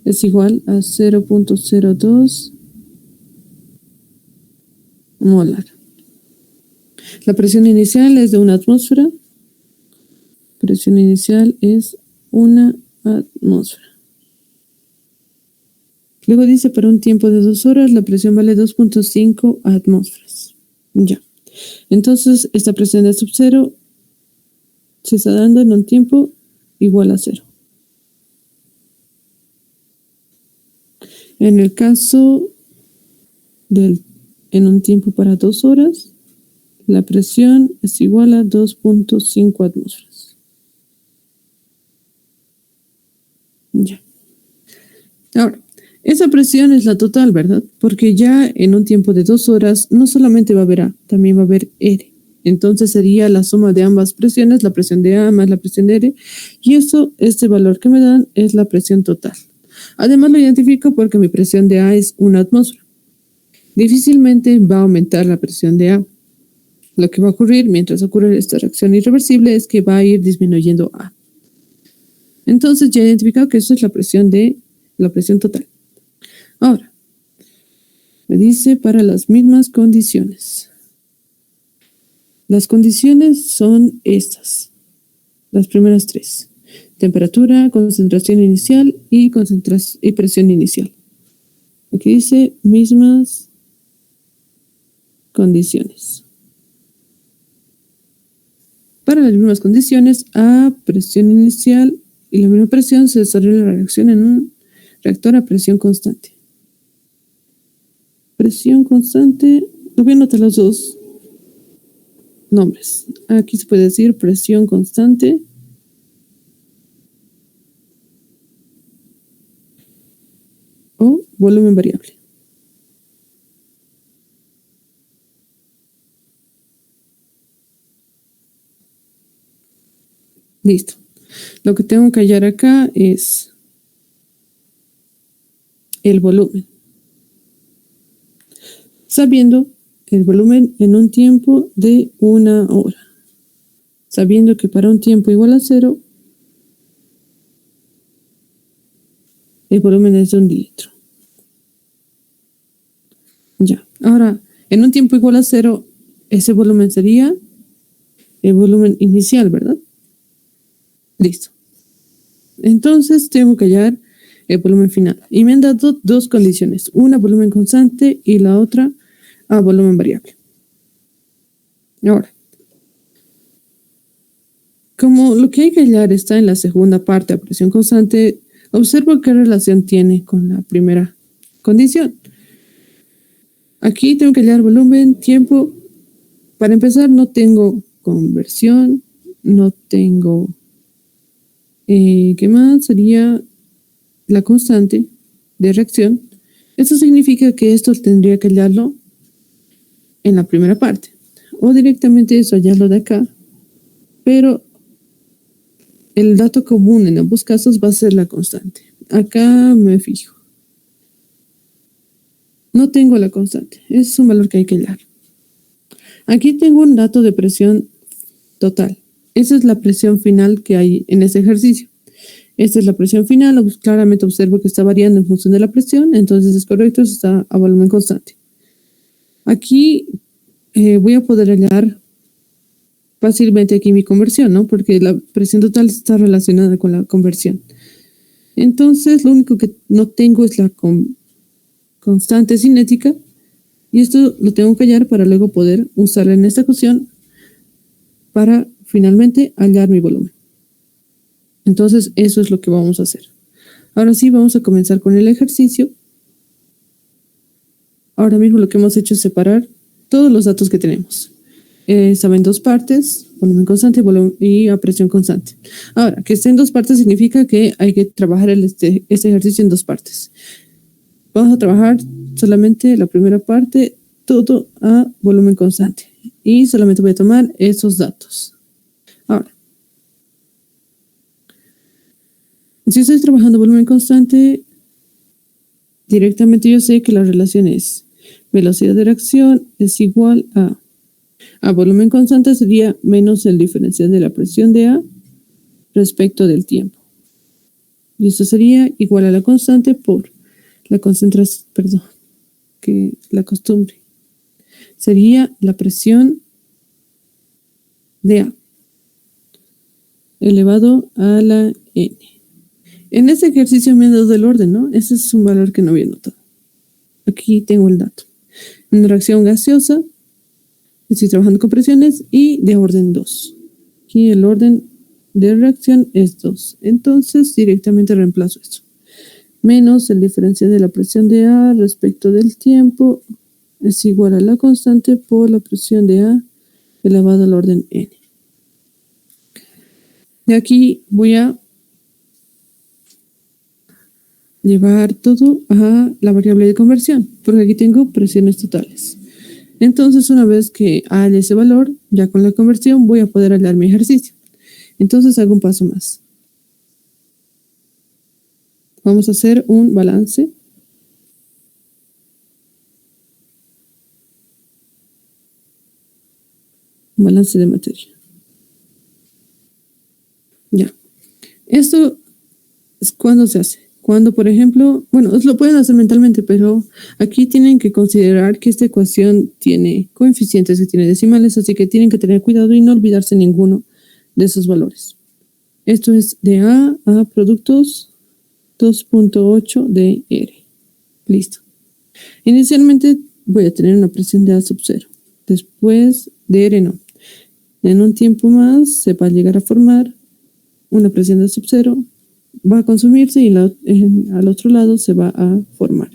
es igual a 0.02 molar. La presión inicial es de 1 atmósfera. Presión inicial es 1 atmósfera. Luego dice, para un tiempo de 2 horas, la presión vale 2.5 atmósferas. Ya. Entonces, esta presión de sub 0 se está dando en un tiempo igual a 0. En el caso en un tiempo para 2 horas, la presión es igual a 2.5 atmósferas. Ya. Ahora, esa presión es la total, ¿verdad? Porque ya en un tiempo de 2 horas no solamente va a haber A, también va a haber R. Entonces sería la suma de ambas presiones, la presión de A más la presión de R, y este valor que me dan es la presión total. Además lo identifico porque mi presión de A es 1 atmósfera. Difícilmente va a aumentar la presión de A. Lo que va a ocurrir mientras ocurre esta reacción irreversible es que va a ir disminuyendo A. Entonces ya he identificado que eso es la presión total. Ahora, me dice para las mismas condiciones. Las condiciones son estas, las primeras 3. temperatura, concentración inicial y presión inicial. Aquí dice mismas condiciones. Para las mismas condiciones, a presión inicial y la misma presión, se desarrolla la reacción en un reactor a presión constante. Presión constante, lo voy a anotar los dos nombres. Aquí se puede decir presión constante o volumen variable. Listo. Lo que tengo que hallar acá es el volumen. Sabiendo el volumen en un tiempo de 1 hora. Sabiendo que para un tiempo igual a 0, el volumen es de 1 litro. Ya. Ahora, en un tiempo igual a 0, ese volumen sería el volumen inicial, ¿verdad? Listo. Entonces tengo que hallar el volumen final. Y me han dado dos condiciones. Una, volumen constante, y la otra, a volumen variable. Ahora, como lo que hay que hallar está en la segunda parte, a presión constante, observo qué relación tiene con la primera condición. Aquí tengo que hallar volumen, tiempo. Para empezar, no tengo conversión, no tengo... ¿qué más? Sería la constante de reacción. Esto significa que esto tendría que hallarlo en la primera parte. O directamente eso, hallarlo de acá. Pero el dato común en ambos casos va a ser la constante. Acá me fijo. No tengo la constante. Ese es un valor que hay que hallar. Aquí tengo un dato de presión total. Esa es la presión final que hay en ese ejercicio. Esta es la presión final. Claramente observo que está variando en función de la presión. Entonces es correcto, está a volumen constante. Aquí voy a poder hallar fácilmente aquí mi conversión, ¿no? Porque la presión total está relacionada con la conversión. Entonces lo único que no tengo es la constante cinética. Y esto lo tengo que hallar para luego poder usarla en esta ecuación para finalmente hallar mi volumen. Entonces eso es lo que vamos a hacer. Ahora sí, vamos a comenzar con el ejercicio. Ahora mismo lo que hemos hecho es separar todos los datos que tenemos. Saben dos partes, volumen constante y a presión constante. Ahora, que esté en dos partes significa que hay que trabajar este ejercicio en dos partes. Vamos a trabajar solamente la primera parte, todo a volumen constante. Y solamente voy a tomar esos datos. Ahora, si estoy trabajando volumen constante, directamente yo sé que la relación es velocidad de reacción es igual a volumen constante sería menos el diferencial de la presión de A respecto del tiempo. Y eso sería igual a la constante por la concentración, que la costumbre. Sería la presión de A elevado a la N. En este ejercicio me han dado el orden, ¿no? Ese es un valor que no había notado. Aquí tengo el dato. Una reacción gaseosa, estoy trabajando con presiones y de orden 2. Aquí el orden de reacción es 2. Entonces directamente reemplazo esto. Menos el diferencial de la presión de A respecto del tiempo es igual a la constante por la presión de A elevado al orden N. De aquí voy a llevar todo a la variable de conversión, porque aquí tengo presiones totales. Entonces, una vez que halle ese valor, ya con la conversión voy a poder hallar mi ejercicio. Entonces, hago un paso más. Vamos a hacer un balance. Un balance de materia. Ya. Esto es cuando se hace. Cuando, por ejemplo, bueno, lo pueden hacer mentalmente, pero aquí tienen que considerar que esta ecuación tiene coeficientes, que tiene decimales, así que tienen que tener cuidado y no olvidarse ninguno de esos valores. Esto es de A productos 2.8 de R. Listo. Inicialmente voy a tener una presión de A sub 0. Después de R no. En un tiempo más se va a llegar a formar una presión de A sub 0. Va a consumirse y al otro lado se va a formar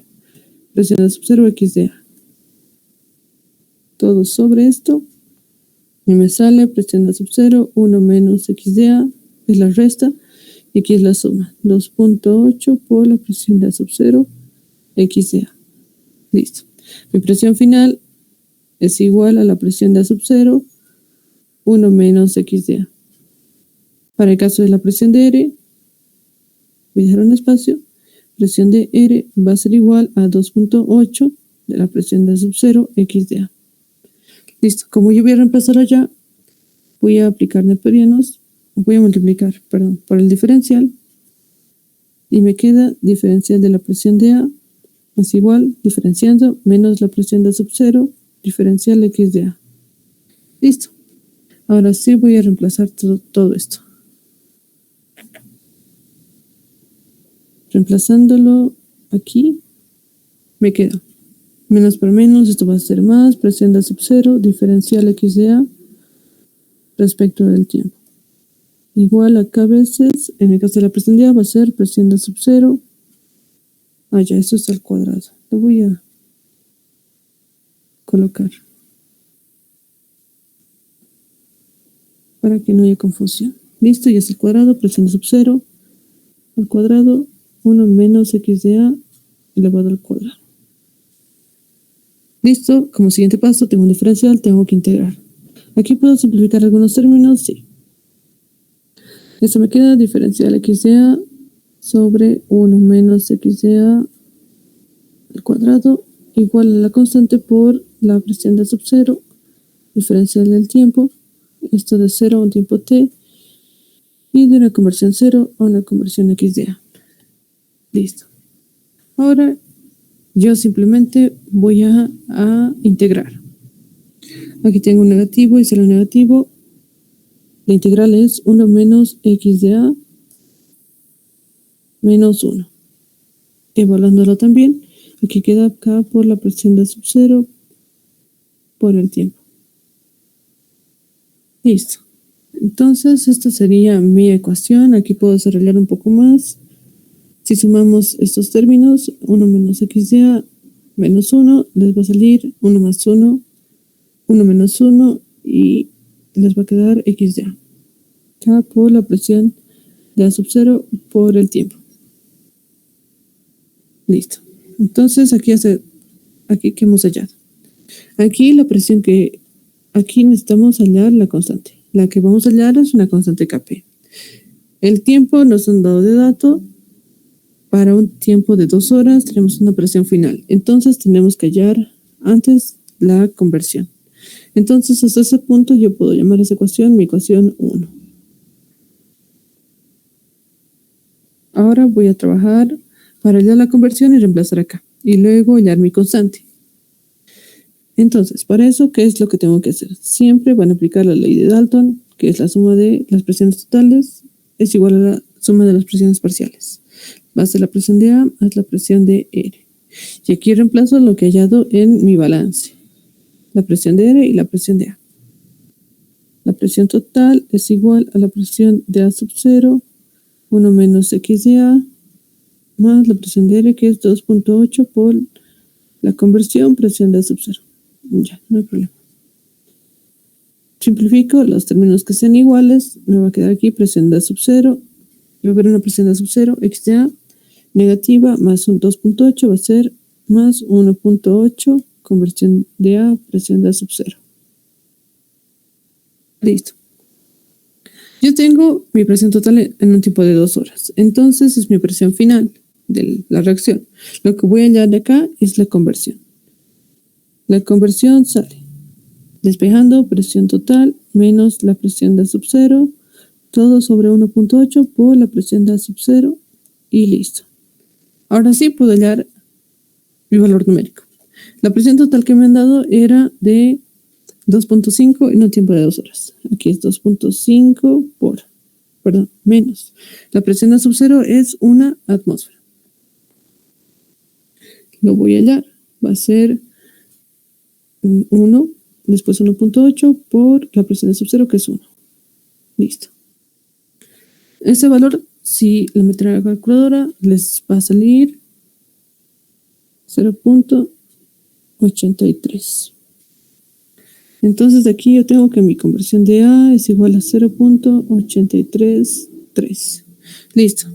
presión de A sub 0 X de A. Todo sobre esto. Y me sale presión de A sub 0, 1 menos X de A, es la resta, y aquí es la suma, 2.8 por la presión de A sub 0, X de A. Listo. Mi presión final es igual a la presión de A sub 0, 1 menos X de A. Para el caso de la presión de R, voy a dejar un espacio, presión de R va a ser igual a 2.8 de la presión de A sub 0, X de A. Listo, como yo voy a reemplazar allá, voy a aplicar neperianos, voy a multiplicar, por el diferencial, y me queda diferencial de la presión de A, es igual, diferenciando, menos la presión de A sub 0, diferencial X de A. Listo. Ahora sí voy a reemplazar todo esto. Reemplazándolo aquí, me queda menos por menos, esto va a ser más, presión de A sub 0, diferencial X de A, respecto del tiempo. Igual acá a veces, en el caso de la presión de A va a ser presión de A sub 0. Ya, esto está al cuadrado. Lo voy a colocar para que no haya confusión. Listo, ya es el cuadrado, presión de sub 0 al cuadrado, 1 menos X de A elevado al cuadrado. Listo, como siguiente paso tengo un diferencial, tengo que integrar. Aquí puedo simplificar algunos términos, sí. Esto me queda diferencial X de A sobre 1 menos X de A al cuadrado igual a la constante por la presión de sub 0, diferencial del tiempo, esto de 0 a un tiempo t, y de una conversión 0 a una conversión X de A. Listo. Ahora yo simplemente voy a integrar. Aquí tengo un negativo y cero negativo. La integral es 1 menos X de A menos 1. Evaluándolo también, aquí queda acá por la presión de sub 0 por el tiempo. Listo. Entonces, esta sería mi ecuación. Aquí puedo desarrollar un poco más. Si sumamos estos términos, 1 menos X de A menos 1, les va a salir 1 más 1, 1 menos 1, y les va a quedar X de A. Acá por la presión de A sub 0 por el tiempo. Listo. Entonces, aquí que hemos hallado. Aquí la presión aquí necesitamos hallar la constante. La que vamos a hallar es una constante Kp. El tiempo nos han dado de dato. Para un tiempo de 2 horas tenemos una presión final. Entonces tenemos que hallar antes la conversión. Entonces hasta ese punto yo puedo llamar esa ecuación mi ecuación 1. Ahora voy a trabajar para hallar la conversión y reemplazar acá. Y luego hallar mi constante. Entonces, para eso, ¿qué es lo que tengo que hacer? Siempre van a aplicar la ley de Dalton, que es la suma de las presiones totales es igual a la suma de las presiones parciales. Va a ser la presión de A más la presión de R. Y aquí reemplazo lo que he hallado en mi balance. La presión de R y la presión de A. La presión total es igual a la presión de A sub 0, 1 menos X de A, más la presión de R, que es 2.8 por la conversión presión de A sub 0. Ya, no hay problema. Simplifico los términos que sean iguales. Me va a quedar aquí presión de A sub 0. Va a haber una presión de A sub 0, X de A, negativa, más un 2.8 va a ser más 1.8, conversión de A, presión de A sub 0. Listo. Yo tengo mi presión total en un tiempo de 2 horas. Entonces es mi presión final de la reacción. Lo que voy a hallar de acá es la conversión. La conversión sale despejando presión total menos la presión de A sub 0, todo sobre 1.8 por la presión de A sub 0 y listo. Ahora sí puedo hallar mi valor numérico. La presión total que me han dado era de 2.5 en un tiempo de 2 horas. Aquí es 2.5 por perdón, menos. La presión a sub-cero es 1 atmósfera. Lo voy a hallar. Va a ser 1, después 1.8 por la presión a sub-cero, que es 1. Listo. Ese valor, si lo meten a la calculadora, les va a salir 0.83. Entonces de aquí yo tengo que mi conversión de A es igual a 0.833. Listo.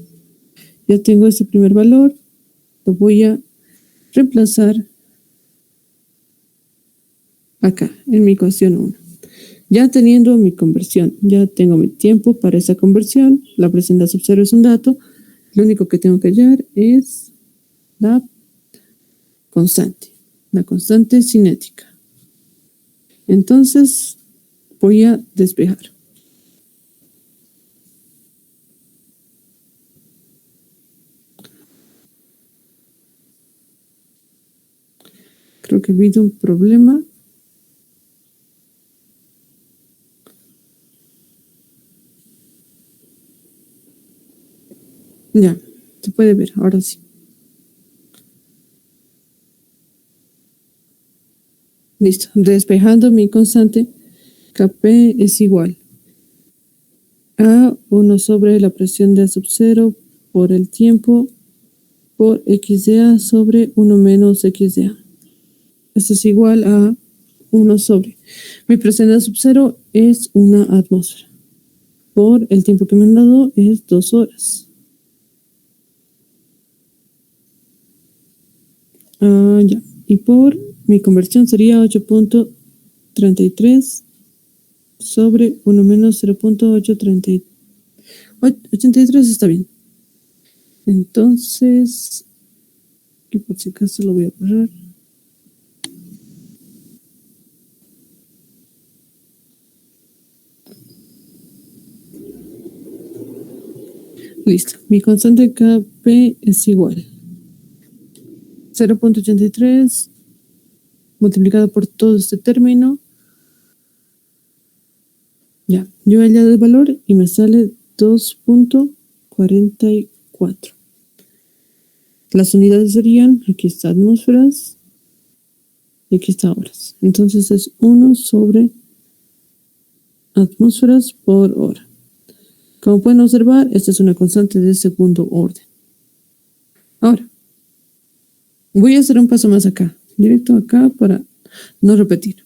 Ya tengo este primer valor. Lo voy a reemplazar acá, en mi ecuación 1. Ya teniendo mi conversión, ya tengo mi tiempo para esa conversión. La presión de sub-cero es un dato. Lo único que tengo que hallar es la constante cinética. Entonces voy a despejar. Creo que ha habido un problema. Ya, se puede ver, ahora sí. Listo, despejando mi constante, Kp es igual a 1 sobre la presión de A sub 0 por el tiempo por x de A sobre 1 menos x de A. Esto es igual a 1 sobre. Mi presión de A sub 0 es 1 atmósfera. Por el tiempo que me han dado es 2 horas. Ya. Y por mi conversión sería 8.33 sobre 1 menos 0.833 está bien. Entonces, que por si acaso lo voy a borrar. Listo. Mi constante Kp es igual 0.83 multiplicado por todo este término. Ya, yo añado el valor y me sale 2.44. Las unidades serían, aquí está atmósferas y aquí está horas. Entonces es 1 sobre atmósferas por hora. Como pueden observar, esta es una constante de segundo orden. Ahora, voy a hacer un paso más acá, directo acá para no repetir.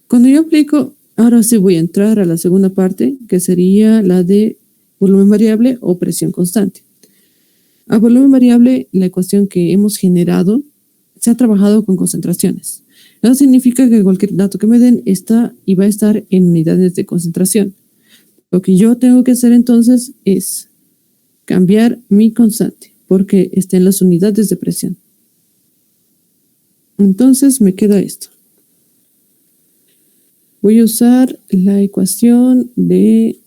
Cuando yo aplico, ahora sí voy a entrar a la segunda parte, que sería la de volumen variable o presión constante. A volumen variable, la ecuación que hemos generado se ha trabajado con concentraciones. Eso significa que cualquier dato que me den está y va a estar en unidades de concentración. Lo que yo tengo que hacer entonces es cambiar mi constante porque está en las unidades de presión. Entonces me queda esto. Voy a usar la ecuación de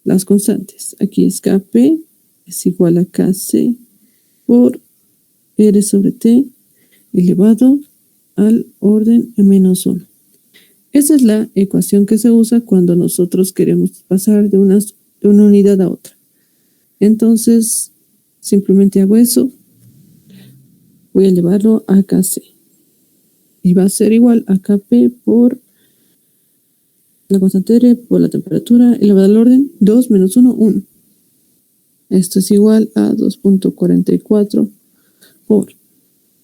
las constantes. Aquí es Kp es igual a Kc por R sobre T elevado al orden menos 1. Esa es la ecuación que se usa cuando nosotros queremos pasar de una unidad a otra. Entonces, simplemente hago eso. Voy a llevarlo a Kc. Y va a ser igual a Kp por la constante R por la temperatura elevada al orden 2 menos 1, 1. Esto es igual a 2.44 por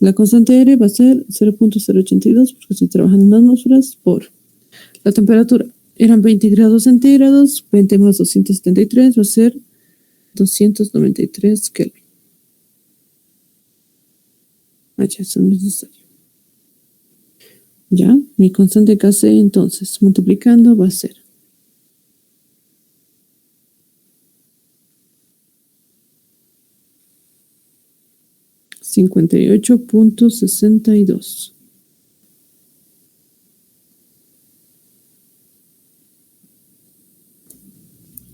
la constante R va a ser 0.082 porque estoy trabajando en atmósferas por la temperatura. Eran 20 grados centígrados, 20 más 273 va a ser 293 Kelvin. Ya, eso no es necesario. Ya, mi constante Kc entonces multiplicando va a ser 58.62.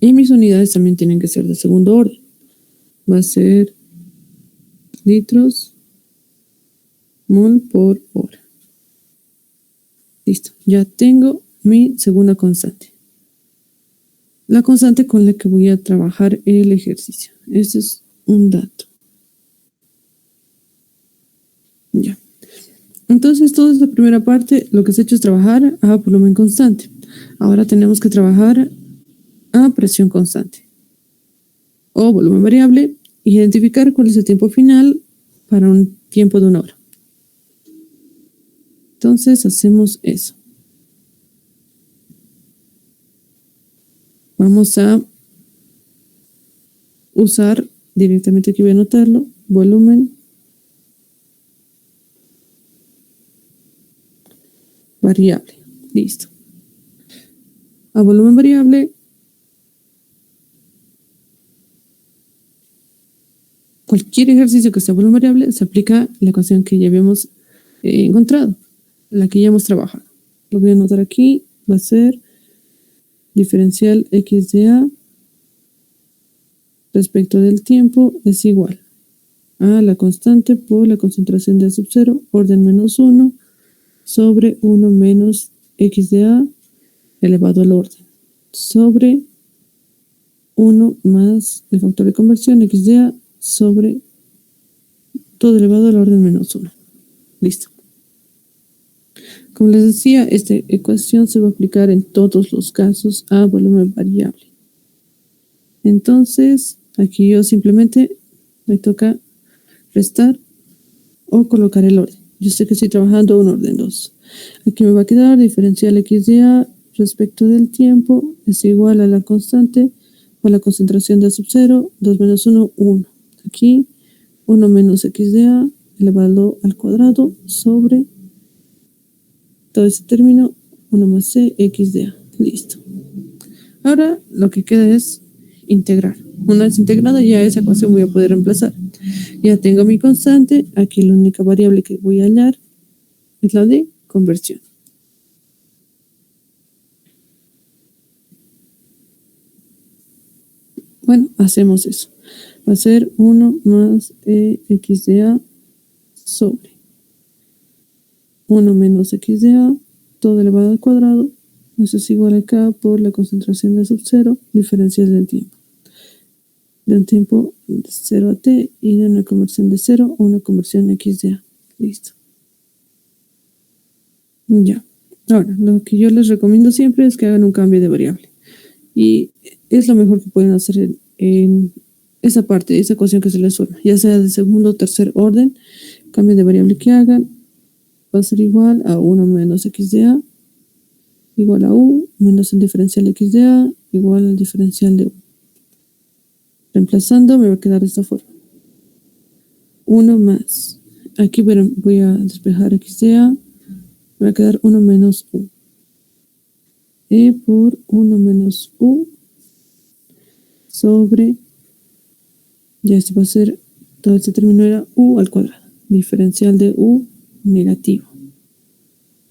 Y mis unidades también tienen que ser de segundo orden. Va a ser litros mol por hora. Listo, ya tengo mi segunda constante. la constante con la que voy a trabajar el ejercicio. Ese es un dato. Ya. Entonces, toda esta primera parte, lo que se ha hecho es trabajar a volumen constante. Ahora tenemos que trabajar a presión constante o volumen variable y identificar cuál es el tiempo final para un tiempo de 1 hora. Entonces, hacemos eso. Vamos a usar directamente, aquí voy a anotarlo, volumen variable. Listo. A volumen variable, cualquier ejercicio que sea volumen variable, se aplica la ecuación que ya habíamos encontrado, la que ya hemos trabajado. Lo voy a anotar aquí, va a ser diferencial x de a respecto del tiempo es igual a la constante por la concentración de A sub 0, orden menos 1, sobre 1 menos x de a elevado al orden, sobre 1 más el factor de conversión x de a sobre todo elevado al orden menos 1. Listo. Como les decía, esta ecuación se va a aplicar en todos los casos a volumen variable. Entonces, aquí yo simplemente me toca restar o colocar el orden. Yo sé que estoy trabajando un orden 2. Aquí me va a quedar diferencial x de a respecto del tiempo es igual a la constante por la concentración de A sub 0, 2 menos 1, 1. Aquí 1 menos x de a elevado al cuadrado sobre todo ese término 1 más c x de a. Listo. Ahora lo que queda es integrar. Una vez integrada ya esa ecuación voy a poder reemplazar. Ya tengo mi constante. Aquí la única variable que voy a hallar es la de conversión. Bueno, hacemos eso. Va a ser 1 más x de a sobre 1 menos x de a todo elevado al cuadrado. Eso es igual acá por la concentración de sub 0, diferencial del tiempo. De un tiempo de 0 a t y de una conversión de 0 a una conversión x de a. Listo. Ya. Ahora, lo que yo les recomiendo siempre es que hagan un cambio de variable. Y es lo mejor que pueden hacer en esa parte, esa ecuación que se les forma. Ya sea de segundo o tercer orden, cambio de variable que hagan va a ser igual a 1 menos x de a igual a u menos el diferencial x de a igual al diferencial de u. Reemplazando me va a quedar de esta forma. 1 más. Aquí voy a despejar x de a. Me va a quedar 1 menos u. E por 1 menos u sobre, ya esto va a ser, todo este término era u al cuadrado. Diferencial de u negativo.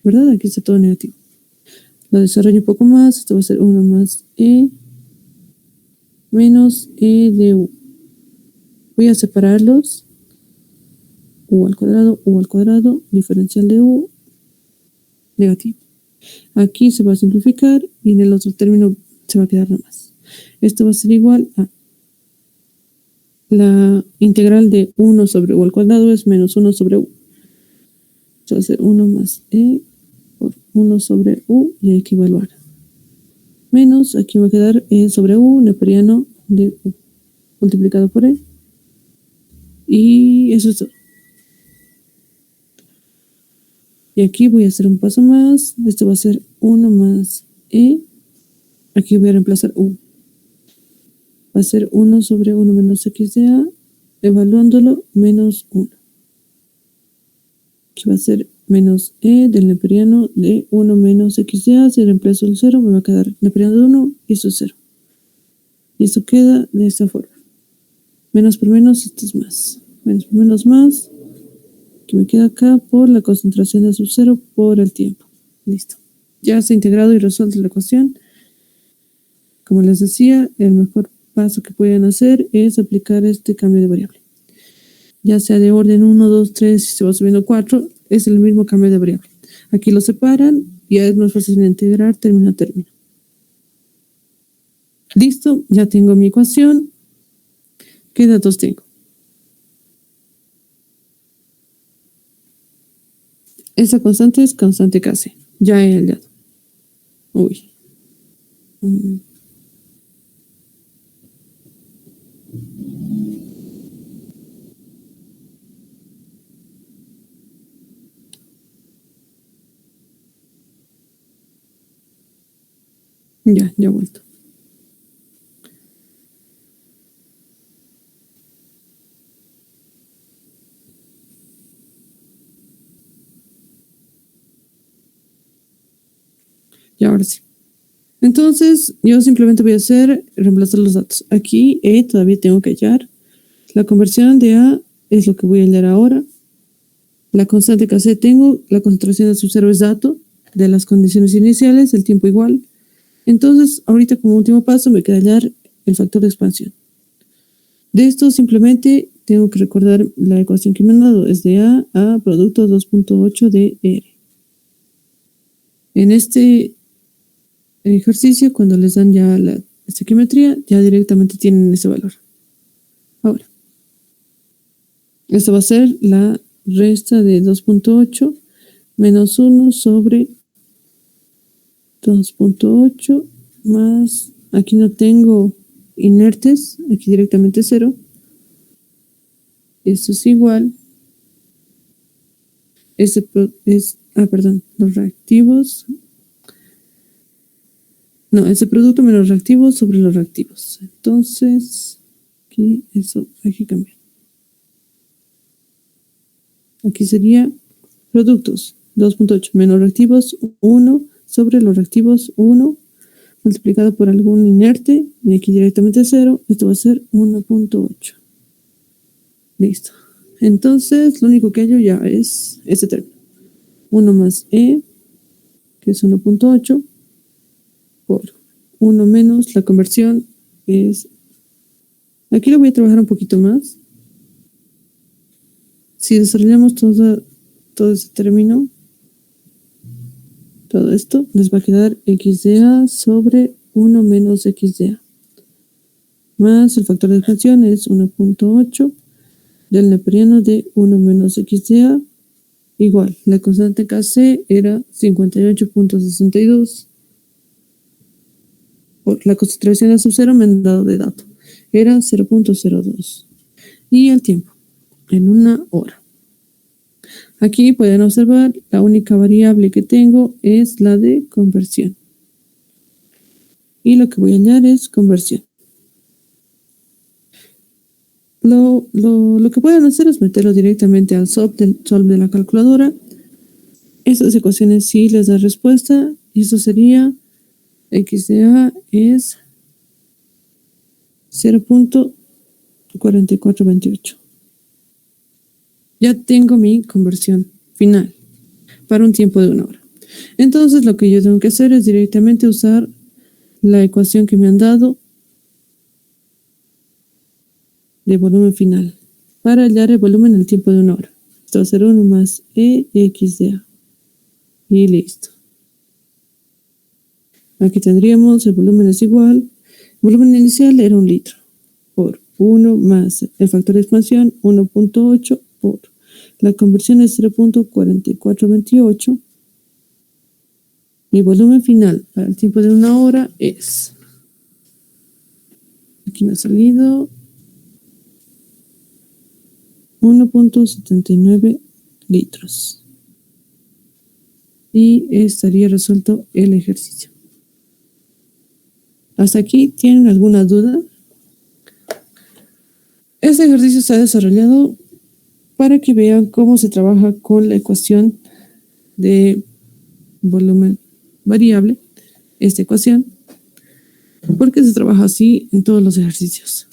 ¿Verdad? Aquí está todo negativo. Lo desarrollo un poco más. Esto va a ser 1 más e menos e de u. Voy a separarlos. U al cuadrado, diferencial de u negativo. Aquí se va a simplificar y en el otro término se va a quedar nada más. Esto va a ser igual a la integral de 1 sobre u al cuadrado es menos 1 sobre u. Esto va a ser 1 más e por 1 sobre u y hay que evaluar. Menos, aquí va a quedar e sobre u, neperiano de u, multiplicado por e. Y eso es todo. Y aquí voy a hacer un paso más. Esto va a ser 1 más e. Aquí voy a reemplazar u. Va a ser 1 sobre 1 menos x de a, evaluándolo, menos 1. Aquí va a ser menos e del neperiano de 1 menos x de a. Si reemplazo el 0, me va a quedar neperiano de 1 y esto es 0. Y esto queda de esta forma. Menos por menos, esto es más. Menos por menos más. Que me queda acá por la concentración de sub 0 por el tiempo. Listo. Ya está integrado y resuelto la ecuación. Como les decía, el mejor paso que pueden hacer es aplicar este cambio de variable. Ya sea de orden 1, 2, 3, si se va subiendo 4, es el mismo cambio de variable. Aquí lo separan y es más fácil de integrar término a término. Listo, ya tengo mi ecuación. ¿Qué datos tengo? Esa constante es constante Kc. Ya he hallado. Uy. Ya he vuelto. Y ahora sí. Entonces, yo simplemente voy a reemplazar los datos. Aquí E todavía tengo que hallar. La conversión de A es lo que voy a hallar ahora. La constante Kc tengo, la concentración de subcero es dato de las condiciones iniciales, el tiempo igual. Entonces, ahorita como último paso me queda hallar el factor de expansión. De esto simplemente tengo que recordar la ecuación que me han dado. Es de A producto 2.8 de R. En este ejercicio, cuando les dan ya la estequiometría, ya directamente tienen ese valor. Ahora, esto va a ser la resta de 2.8 menos 1 sobre 2.8 más, aquí no tengo inertes, aquí directamente 0. Esto es igual. Los reactivos. No, ese producto menos reactivos sobre los reactivos. Entonces, aquí eso hay que cambiar. Aquí sería productos 2.8 menos reactivos 1 sobre los reactivos 1 multiplicado por algún inerte, y aquí directamente 0, esto va a ser 1.8. Listo. Entonces, lo único que hallo ya es este término. 1 más E, que es 1.8, por 1 menos la conversión es... Aquí lo voy a trabajar un poquito más. Si desarrollamos todo este término, todo esto, les va a quedar x de A sobre 1 menos x de A. Más el factor de expansión es 1.8 del neperiano de 1 menos x de A. Igual, la constante Kc era 58.62. Por la concentración de subcero me han dado de dato. Era 0.02. Y el tiempo, en 1 hora. Aquí pueden observar, la única variable que tengo es la de conversión. Y lo que voy a hallar es conversión. Lo que pueden hacer es meterlo directamente al solve de la calculadora. Estas ecuaciones sí les da respuesta. Y eso sería x de A es 0.4428. Ya tengo mi conversión final para un tiempo de 1 hora. Entonces lo que yo tengo que hacer es directamente usar la ecuación que me han dado de volumen final para hallar el volumen en el tiempo de 1 hora. Esto va a ser 1 más EX de A. Y listo. Aquí tendríamos el volumen es igual. El volumen inicial era 1 litro por 1 más el factor de expansión 1.8 por la conversión es 0.4428. Mi volumen final para el tiempo de 1 hora es, aquí me ha salido 1.79 litros. Y estaría resuelto el ejercicio. ¿Hasta aquí tienen alguna duda? Este ejercicio está desarrollado para que vean cómo se trabaja con la ecuación de volumen variable, esta ecuación, porque se trabaja así en todos los ejercicios.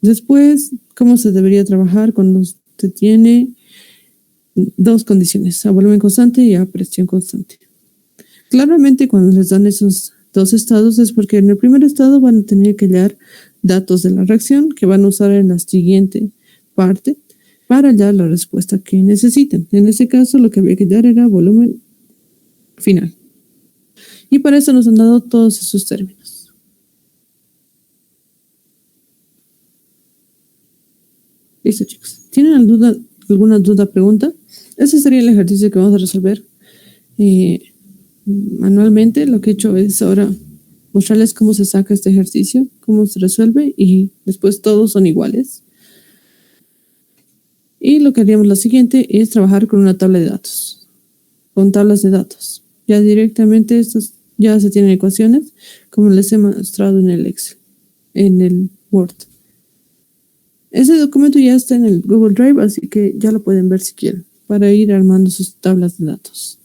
Después, cómo se debería trabajar cuando usted tiene dos condiciones, a volumen constante y a presión constante. Claramente, cuando les dan esos dos estados es porque en el primer estado van a tener que hallar datos de la reacción que van a usar en la siguiente parte para hallar la respuesta que necesiten. En este caso, lo que había que hallar era volumen final. Y para eso nos han dado todos esos términos. Listo, chicos. ¿Tienen alguna duda, pregunta? Ese sería el ejercicio que vamos a resolver manualmente. Lo que he hecho es ahora mostrarles cómo se saca este ejercicio, cómo se resuelve y después todos son iguales. Y lo que haríamos lo siguiente es trabajar con una tabla de datos, con tablas de datos. Ya directamente estas ya se tienen ecuaciones como les he mostrado en el Excel, en el Word. Ese documento ya está en el Google Drive, así que ya lo pueden ver si quieren, para ir armando sus tablas de datos.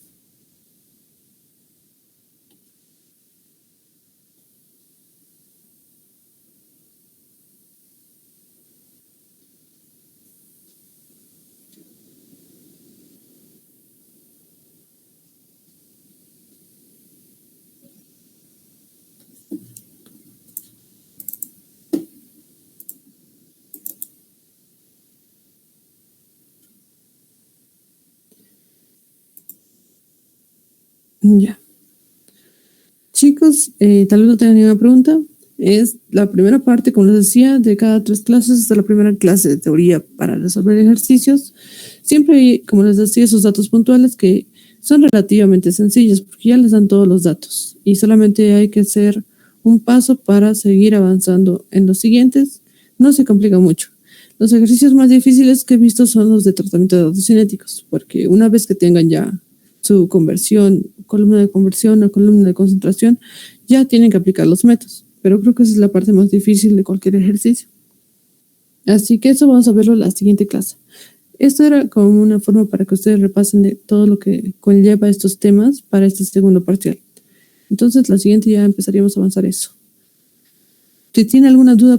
Ya. Chicos, tal vez no tengan ninguna pregunta. Es la primera parte, como les decía, de cada 3 clases hasta la primera clase de teoría para resolver ejercicios. Siempre hay, como les decía, esos datos puntuales que son relativamente sencillos porque ya les dan todos los datos y solamente hay que hacer un paso para seguir avanzando en los siguientes. No se complica mucho. Los ejercicios más difíciles que he visto son los de tratamiento de datos cinéticos, porque una vez que tengan ya su conversión, columna de conversión o columna de concentración, ya tienen que aplicar los métodos. Pero creo que esa es la parte más difícil de cualquier ejercicio. Así que eso vamos a verlo en la siguiente clase. Esto era como una forma para que ustedes repasen de todo lo que conlleva estos temas para este segundo parcial. Entonces, la siguiente ya empezaríamos a avanzar eso. Si tiene alguna duda,